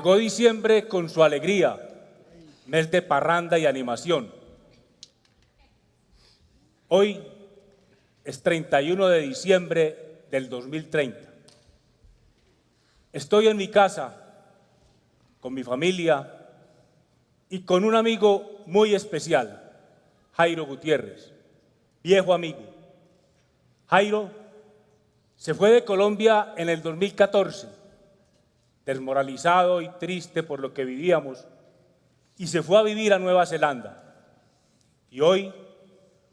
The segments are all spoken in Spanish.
Llegó diciembre con su alegría, mes de parranda y animación. Hoy es 31 de diciembre del 2030. Estoy en mi casa, con mi familia y con un amigo muy especial, Jairo Gutiérrez, viejo amigo. Jairo se fue de Colombia en el 2014, desmoralizado y triste por lo que vivíamos, y se fue a vivir a Nueva Zelanda. Y hoy,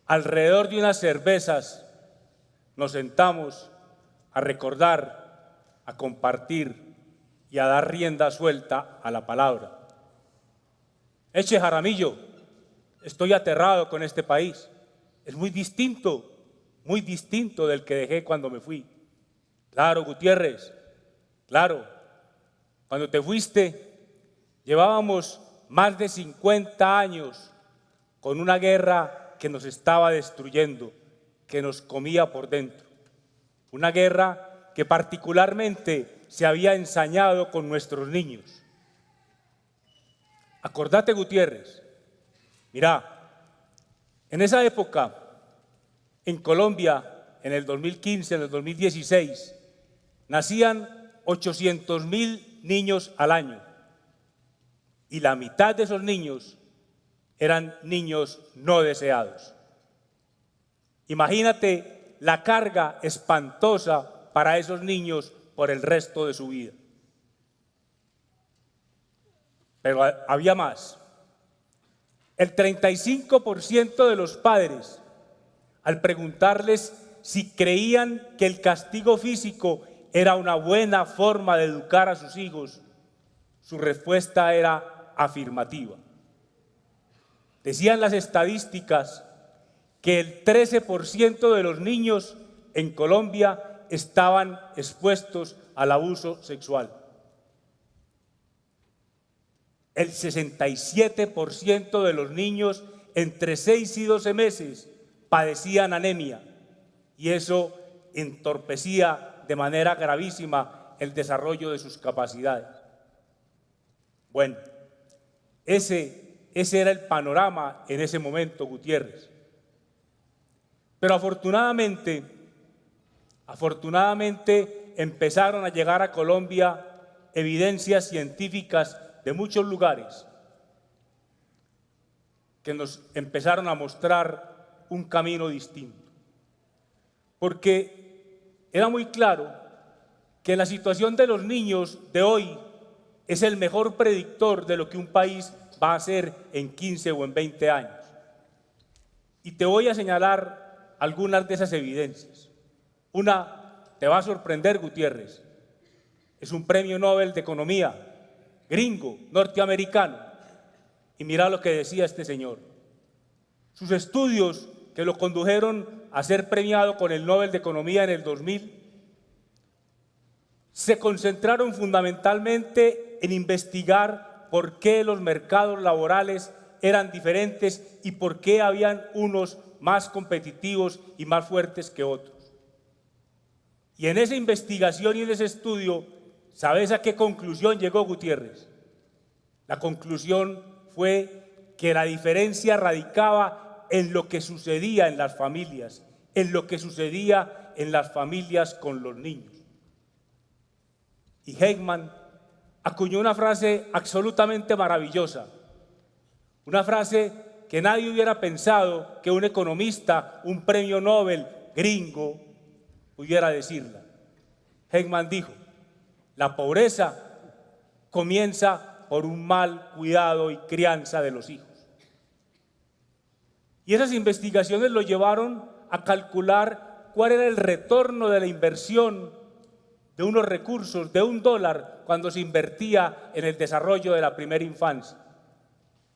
alrededor de unas cervezas, nos sentamos a recordar, a compartir y a dar rienda suelta a la palabra. Eche Jaramillo, estoy aterrado con este país. Es muy distinto del que dejé cuando me fui. Claro, Gutiérrez, claro, cuando te fuiste llevábamos más de 50 años con una guerra que nos estaba destruyendo, que nos comía por dentro. Una guerra que particularmente se había ensañado con nuestros niños. Acordate, Gutiérrez, mira, en esa época, en Colombia, en el 2015, en el 2016, nacían 800.000 niños al año y la mitad de esos niños eran niños no deseados. Imagínate la carga espantosa para esos niños por el resto de su vida. Pero había más. El 35% de los padres, al preguntarles si creían que el castigo físico era una buena forma de educar a sus hijos, su respuesta era afirmativa. Decían las estadísticas que el 13% de los niños en Colombia estaban expuestos al abuso sexual. El 67% de los niños entre 6 y 12 meses padecían anemia y eso entorpecía de manera gravísima el desarrollo de sus capacidades. Bueno, ese era el panorama en ese momento, Gutiérrez. Pero afortunadamente empezaron a llegar a Colombia evidencias científicas de muchos lugares que nos empezaron a mostrar un camino distinto. Porque era muy claro que la situación de los niños de hoy es el mejor predictor de lo que un país va a ser en 15 o en 20 años. Y te voy a señalar algunas de esas evidencias. Una te va a sorprender, Gutiérrez. Es un premio Nobel de Economía, gringo, norteamericano. Y mira lo que decía este señor. Sus estudios que lo condujeron a ser premiado con el Nobel de Economía en el 2000 se concentraron fundamentalmente en investigar por qué los mercados laborales eran diferentes y por qué habían unos más competitivos y más fuertes que otros. Y en esa investigación y en ese estudio, ¿sabes a qué conclusión llegó Gutiérrez? La conclusión fue que la diferencia radicaba en lo que sucedía en las familias, en lo que sucedía en las familias con los niños. Y Heckman acuñó una frase absolutamente maravillosa, una frase que nadie hubiera pensado que un economista, un premio Nobel gringo, pudiera decirla. Heckman dijo: la pobreza comienza por un mal cuidado y crianza de los hijos. Y esas investigaciones lo llevaron a calcular cuál era el retorno de la inversión de unos recursos, de $1 cuando se invertía en el desarrollo de la primera infancia.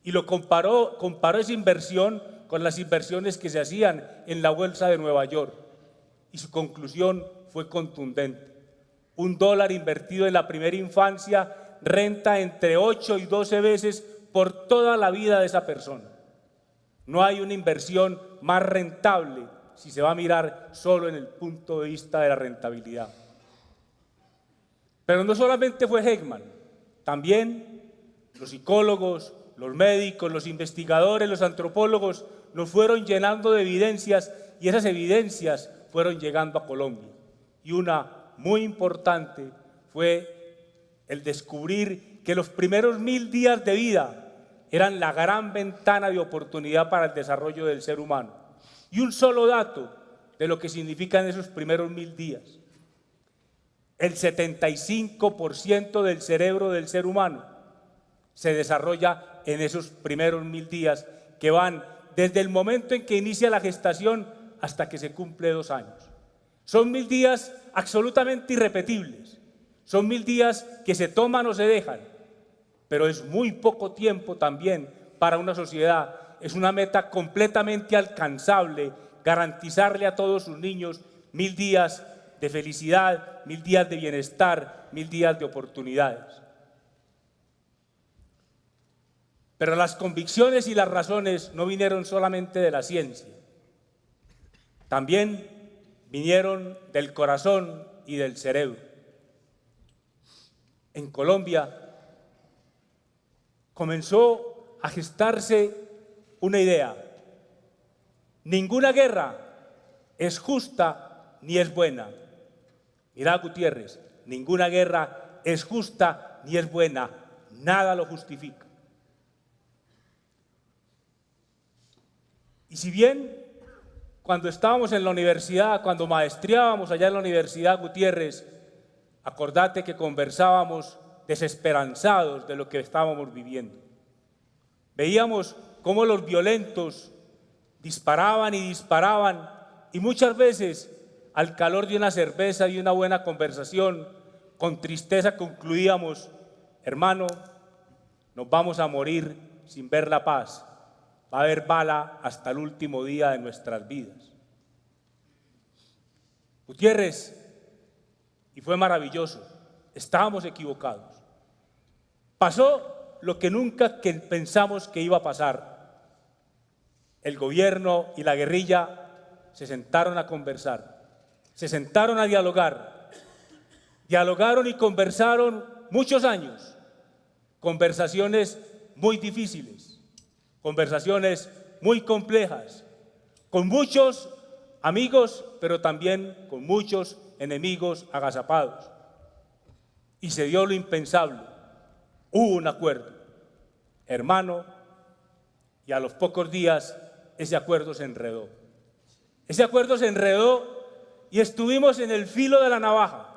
Y lo comparó esa inversión con las inversiones que se hacían en la bolsa de Nueva York. Y su conclusión fue contundente. $1 invertido en la primera infancia renta entre 8 y 12 veces por toda la vida de esa persona. No hay una inversión más rentable si se va a mirar solo en el punto de vista de la rentabilidad. Pero no solamente fue Heckman. También los psicólogos, los médicos, los investigadores, los antropólogos nos fueron llenando de evidencias y esas evidencias fueron llegando a Colombia. Y una muy importante fue el descubrir que los primeros 1000 días de vida eran la gran ventana de oportunidad para el desarrollo del ser humano. Y un solo dato de lo que significan esos primeros 1000 días. El 75% del cerebro del ser humano se desarrolla en esos primeros 1000 días que van desde el momento en que inicia la gestación hasta que se cumple 2 años. Son 1000 días absolutamente irrepetibles, son 1000 días que se toman o se dejan, pero es muy poco tiempo también para una sociedad. Es una meta completamente alcanzable garantizarle a todos sus niños 1000 días de felicidad, 1000 días de bienestar, 1000 días de oportunidades. Pero las convicciones y las razones no vinieron solamente de la ciencia, también vinieron del corazón y del cerebro. En Colombia comenzó a gestarse una idea: ninguna guerra es justa ni es buena. Mirá, Gutiérrez, ninguna guerra es justa ni es buena, nada lo justifica. Y si bien cuando estábamos en la universidad, cuando maestriábamos allá en la Universidad Gutiérrez, acordate que conversábamos desesperanzados de lo que estábamos viviendo. Veíamos cómo los violentos disparaban y muchas veces al calor de una cerveza y una buena conversación, con tristeza concluíamos: hermano, nos vamos a morir sin ver la paz. Va a haber bala hasta el último día de nuestras vidas. Gutiérrez, y fue maravilloso, estábamos equivocados. Pasó lo que nunca pensamos que iba a pasar. El gobierno y la guerrilla se sentaron a conversar, se sentaron a dialogar, dialogaron y conversaron muchos años, conversaciones muy difíciles, conversaciones muy complejas, con muchos amigos, pero también con muchos enemigos agazapados. Y se dio lo impensable, hubo un acuerdo, hermano, y a los pocos días ese acuerdo se enredó. Ese acuerdo se enredó y estuvimos en el filo de la navaja.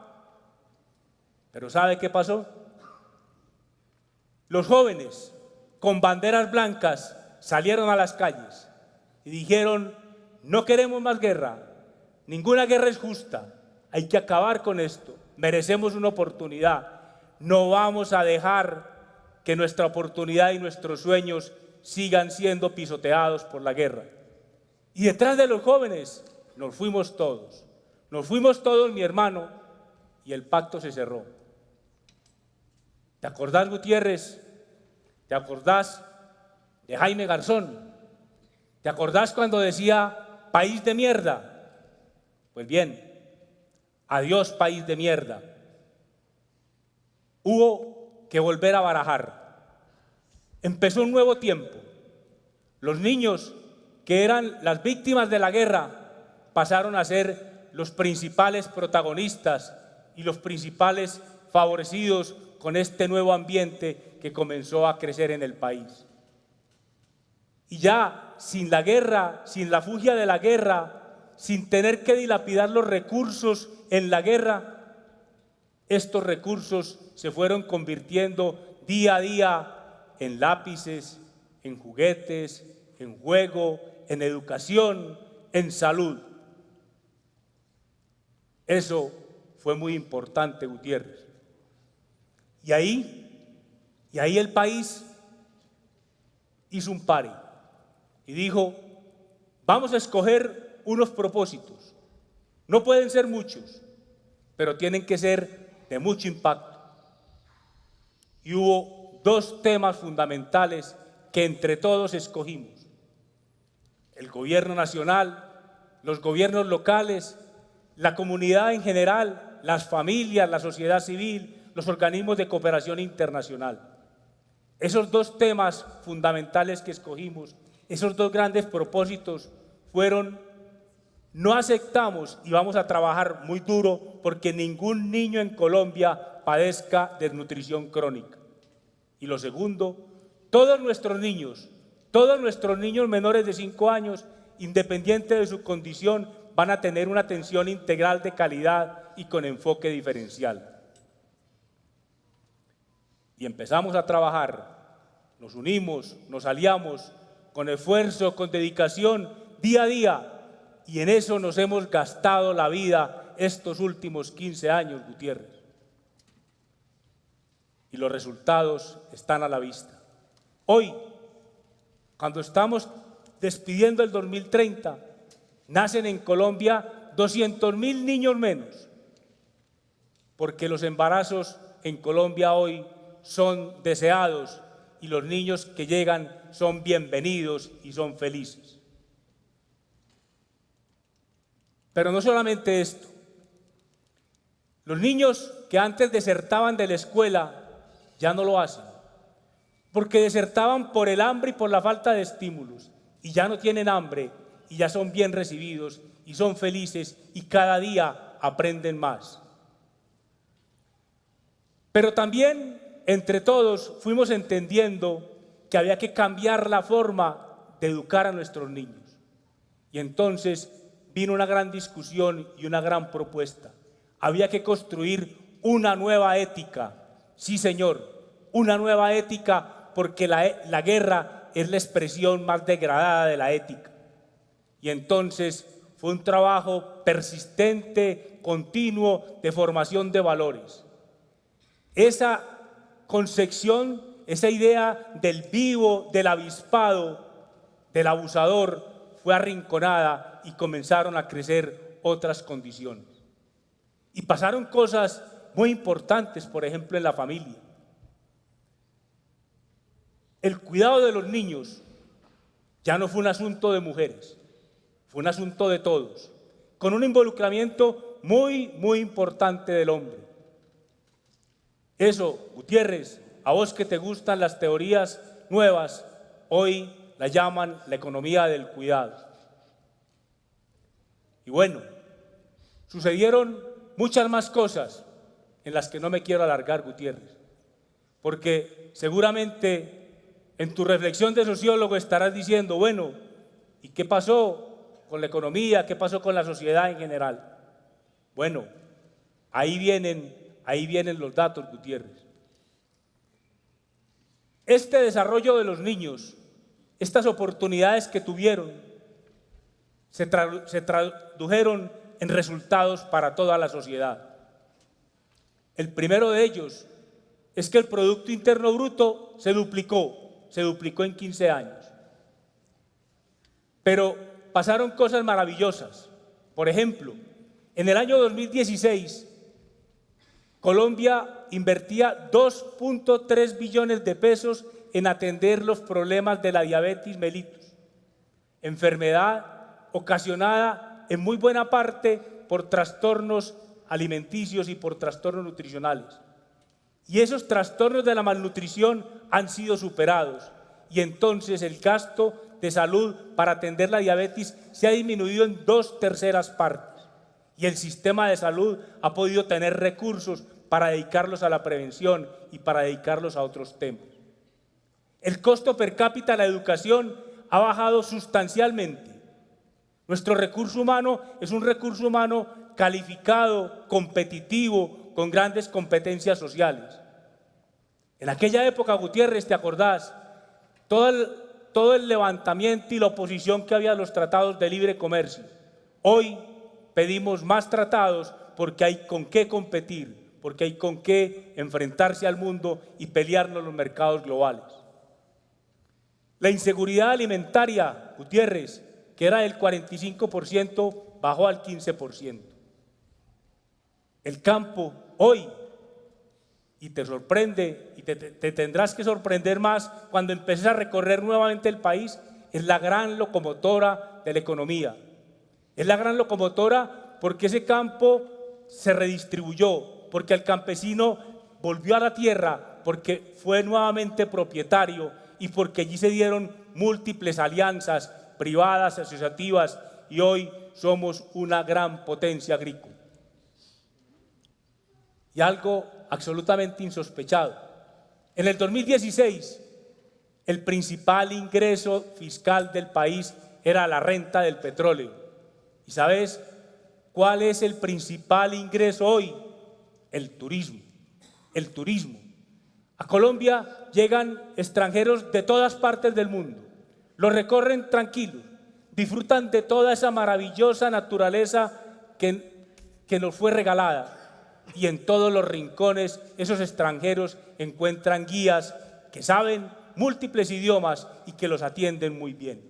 Pero ¿sabe qué pasó? Los jóvenes con banderas blancas salieron a las calles y dijeron: no queremos más guerra, ninguna guerra es justa, hay que acabar con esto, merecemos una oportunidad, no vamos a dejar que nuestra oportunidad y nuestros sueños sigan siendo pisoteados por la guerra. Y detrás de los jóvenes nos fuimos todos, mi hermano, y el pacto se cerró. ¿Te acordás, Gutiérrez? ¿Te acordás de Jaime Garzón? ¿Te acordás cuando decía país de mierda? Pues bien, adiós país de mierda. Hubo que volver a barajar. Empezó un nuevo tiempo. Los niños que eran las víctimas de la guerra pasaron a ser los principales protagonistas y los principales favorecidos con este nuevo ambiente que comenzó a crecer en el país. Y ya sin la guerra, sin la fugia de la guerra, sin tener que dilapidar los recursos en la guerra, estos recursos se fueron convirtiendo día a día en lápices, en juguetes, en juego, en educación, en salud. Eso fue muy importante, Gutiérrez. Y ahí el país hizo un pare y dijo: vamos a escoger unos propósitos. No pueden ser muchos, pero tienen que ser de mucho impacto. Y hubo 2 temas fundamentales que entre todos escogimos: el gobierno nacional, los gobiernos locales, la comunidad en general, las familias, la sociedad civil, los organismos de cooperación internacional. Esos dos temas fundamentales que escogimos, esos dos grandes propósitos fueron: no aceptamos y vamos a trabajar muy duro porque ningún niño en Colombia padezca desnutrición crónica. Y lo segundo, todos nuestros niños menores de 5 años, independiente de su condición, van a tener una atención integral de calidad y con enfoque diferencial. Y empezamos a trabajar, nos unimos, nos aliamos, con esfuerzo, con dedicación, día a día, y en eso nos hemos gastado la vida estos últimos 15 años, Gutiérrez. Y los resultados están a la vista. Hoy, cuando estamos despidiendo el 2030, nacen en Colombia 200.000 niños menos, porque los embarazos en Colombia hoy son deseados y los niños que llegan son bienvenidos y son felices. Pero no solamente esto. Los niños que antes desertaban de la escuela ya no lo hacen, porque desertaban por el hambre y por la falta de estímulos, y ya no tienen hambre y ya son bien recibidos y son felices y cada día aprenden más. Pero también entre todos fuimos entendiendo que había que cambiar la forma de educar a nuestros niños. Y entonces vino una gran discusión y una gran propuesta. Había que construir una nueva ética. Sí, señor, una nueva ética, porque la guerra es la expresión más degradada de la ética. Y entonces fue un trabajo persistente, continuo, de formación de valores. Esa concepción, esa idea del vivo, del avispado, del abusador, fue arrinconada y comenzaron a crecer otras condiciones. Y pasaron cosas muy importantes, por ejemplo, en la familia. El cuidado de los niños ya no fue un asunto de mujeres, fue un asunto de todos, con un involucramiento muy, muy importante del hombre. Eso, Gutiérrez, a vos que te gustan las teorías nuevas, hoy la llaman la economía del cuidado. Y bueno, sucedieron muchas más cosas en las que no me quiero alargar, Gutiérrez, porque seguramente en tu reflexión de sociólogo estarás diciendo, bueno, ¿y qué pasó con la economía? ¿Qué pasó con la sociedad en general? Bueno, ahí vienen los datos, Gutiérrez. Este desarrollo de los niños, estas oportunidades que tuvieron, se tradujeron en resultados para toda la sociedad. El primero de ellos es que el Producto Interno Bruto se duplicó en 15 años. Pero pasaron cosas maravillosas. Por ejemplo, en el año 2016, Colombia invertía 2.3 billones de pesos en atender los problemas de la diabetes mellitus, enfermedad ocasionada en muy buena parte por trastornos alimenticios y por trastornos nutricionales. Y esos trastornos de la malnutrición han sido superados y entonces el gasto de salud para atender la diabetes se ha disminuido en 2/3 partes y el sistema de salud ha podido tener recursos para dedicarlos a la prevención y para dedicarlos a otros temas. El costo per cápita de la educación ha bajado sustancialmente. Nuestro recurso humano es un recurso humano calificado, competitivo, con grandes competencias sociales. En aquella época, Gutiérrez, ¿te acordás? Todo el levantamiento y la oposición que había a los tratados de libre comercio. Hoy pedimos más tratados porque hay con qué competir, porque hay con qué enfrentarse al mundo y pelearnos en los mercados globales. La inseguridad alimentaria, Gutiérrez, que era del 45%, bajó al 15%. El campo hoy, y te sorprende, y te tendrás que sorprender más cuando empieces a recorrer nuevamente el país, es la gran locomotora de la economía. Es la gran locomotora porque ese campo se redistribuyó, porque al campesino volvió a la tierra porque fue nuevamente propietario y porque allí se dieron múltiples alianzas privadas, asociativas, y hoy somos una gran potencia agrícola. Y algo absolutamente insospechado. En el 2016, el principal ingreso fiscal del país era la renta del petróleo. ¿Y sabes cuál es el principal ingreso hoy? El turismo. El turismo. A Colombia llegan extranjeros de todas partes del mundo. Los recorren tranquilos, disfrutan de toda esa maravillosa naturaleza que nos fue regalada. Y en todos los rincones esos extranjeros encuentran guías que saben múltiples idiomas y que los atienden muy bien.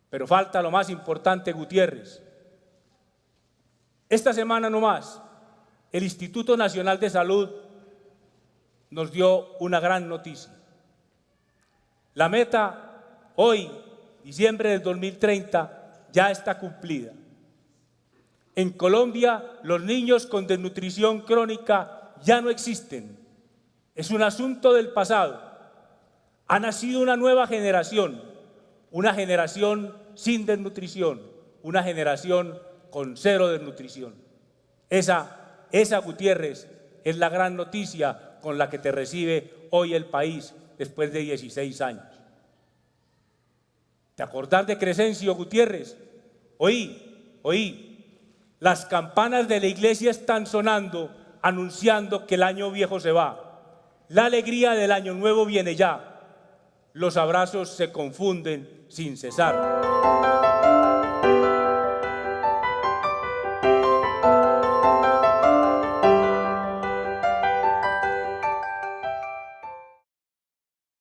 Pero falta lo más importante, Gutiérrez. Esta semana nomás, el Instituto Nacional de Salud nos dio una gran noticia. La meta hoy, diciembre del 2030, ya está cumplida. En Colombia, los niños con desnutrición crónica ya no existen. Es un asunto del pasado. Ha nacido una nueva generación, una generación sin desnutrición, una generación con cero desnutrición. Esa, Gutiérrez, es la gran noticia con la que te recibe hoy el país después de 16 años. ¿Te acordás de Crescencio, Gutiérrez? Oí. Las campanas de la iglesia están sonando, anunciando que el año viejo se va. La alegría del año nuevo viene ya. Los abrazos se confunden sin cesar.